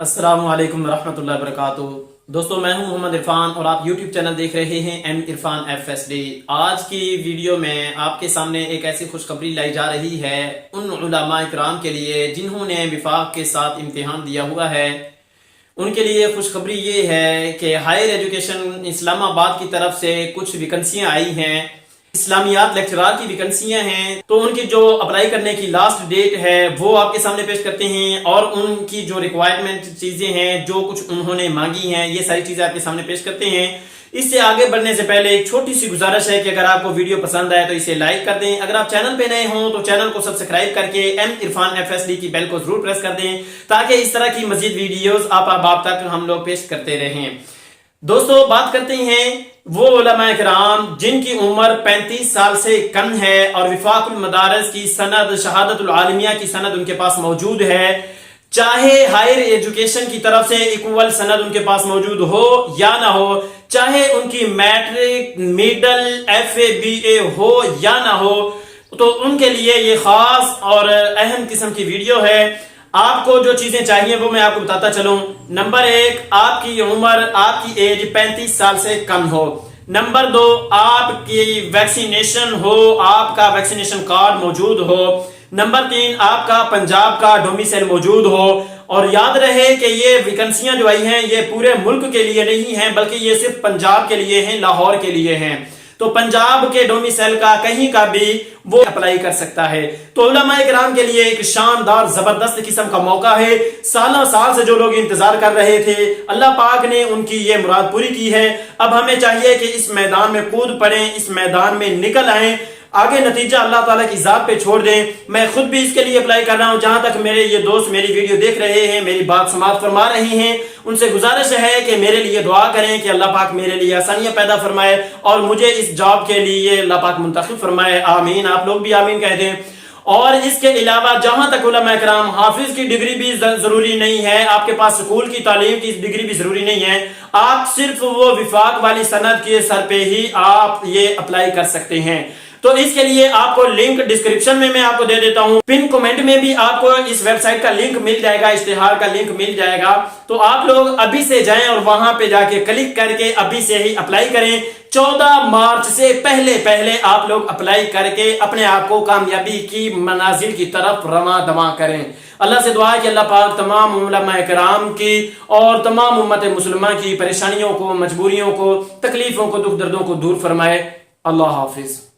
السلام علیکم ورحمۃ اللہ وبرکاتہ۔ دوستو میں ہوں محمد عرفان اور آپ یوٹیوب چینل دیکھ رہے ہیں ایم عرفان FSD۔ آج کی ویڈیو میں آپ کے سامنے ایک ایسی خوشخبری لائی جا رہی ہے ان علماء کرام کے لیے جنہوں نے وفاق کے ساتھ امتحان دیا ہوا ہے۔ ان کے لیے خوشخبری یہ ہے کہ ہائر ایجوکیشن اسلام آباد کی طرف سے کچھ ویکنسیاں آئی ہیں، اسلامیات لیکچرار کی ویکنسیاں ہیں، تو ان کی جو اپلائی کرنے کی لاسٹ ڈیٹ ہے وہ آپ کے سامنے پیش کرتے ہیں، اور ان کی جو ریکوائرمنٹ چیزیں ہیں جو کچھ انہوں نے مانگی ہیں یہ ساری چیزیں آپ کے سامنے پیش کرتے ہیں۔ اس سے آگے بڑھنے سے پہلے ایک چھوٹی سی گزارش ہے کہ اگر آپ کو ویڈیو پسند آئے تو اسے لائک کر دیں، اگر آپ چینل پہ نئے ہوں تو چینل کو سبسکرائب کر کے ایم عرفان FSD کی بیل کو ضرور پریس کر دیں تاکہ اس طرح کی مزید ویڈیوز آپ تک ہم لوگ پیش کرتے رہیں۔ دوستو بات کرتے ہیں وہ علماء کرام جن کی عمر 35 سال سے کم ہے اور وفاق المدارس کی سند، شہادت العالمیہ کی سند ان کے پاس موجود ہے، چاہے ہائر ایجوکیشن کی طرف سے ایکول سند ان کے پاس موجود ہو یا نہ ہو، چاہے ان کی میٹرک، میڈل، FA BA ہو یا نہ ہو، تو ان کے لیے یہ خاص اور اہم قسم کی ویڈیو ہے۔ آپ کو جو چیزیں چاہیے وہ میں آپ کو بتاتا چلوں۔ نمبر 1، آپ کی عمر، آپ کی ایج 35 سال سے کم ہو۔ نمبر 2، آپ کی ویکسینیشن ہو، آپ کا ویکسینیشن کارڈ موجود ہو۔ نمبر 3، آپ کا پنجاب کا ڈومیسائل موجود ہو۔ اور یاد رہے کہ یہ ویکنسیاں جو آئی ہیں یہ پورے ملک کے لیے نہیں ہیں بلکہ یہ صرف پنجاب کے لیے ہیں، لاہور کے لیے ہیں، تو پنجاب کے ڈومیسائل کا کہیں کا بھی وہ اپلائی کر سکتا ہے۔ تو علماء کرام کے لیے ایک شاندار زبردست قسم کا موقع ہے۔ سالہ سال سے جو لوگ انتظار کر رہے تھے اللہ پاک نے ان کی یہ مراد پوری کی ہے۔ اب ہمیں چاہیے کہ اس میدان میں کود پڑیں، اس میدان میں نکل آئیں، آگے نتیجہ اللہ تعالیٰ کی ذات پہ چھوڑ دیں۔ میں خود بھی اس کے لیے اپلائی کر رہا ہوں، جہاں تک میرے یہ دوست میری ویڈیو دیکھ رہے ہیں، میری بات سماعت فرما رہے ہیں، ان سے گزارش ہے کہ میرے لیے دعا کریں کہ اللہ پاک میرے لیے آسانیاں پیدا فرمائے اور مجھے اس جاب کے لیے اللہ پاک منتخب فرمائے۔ آمین، آپ لوگ بھی آمین کہہ دیں۔ اور اس کے علاوہ جہاں تک علماء کرام حافظ کی ڈگری بھی ضروری نہیں ہے، آپ کے پاس سکول کی تعلیم کی ڈگری بھی ضروری نہیں ہے، آپ صرف وہ وفاق والی سند کے سر پہ ہی آپ یہ اپلائی کر سکتے ہیں۔ تو اس کے لیے آپ کو لنک ڈسکرپشن میں آپ کو دے دیتا ہوں، پن کومنٹ میں بھی آپ کو اس ویب سائٹ کا لنک مل جائے گا، اشتہار کا لنک مل جائے گا، تو آپ لوگ ابھی سے جائیں اور وہاں پہ جا کے کلک کر کے ابھی سے ہی اپلائی کریں۔ 14 مارچ سے پہلے آپ لوگ اپلائی کر کے اپنے آپ کو کامیابی کی منازل کی طرف رواں دواں کریں۔ اللہ سے دعا ہے کہ اللہ پاک تمام علماء کرام کی اور تمام امت مسلمہ کی پریشانیوں کو، مجبوریوں کو، تکلیفوں کو، دکھ دردوں کو دور فرمائے۔ اللہ حافظ۔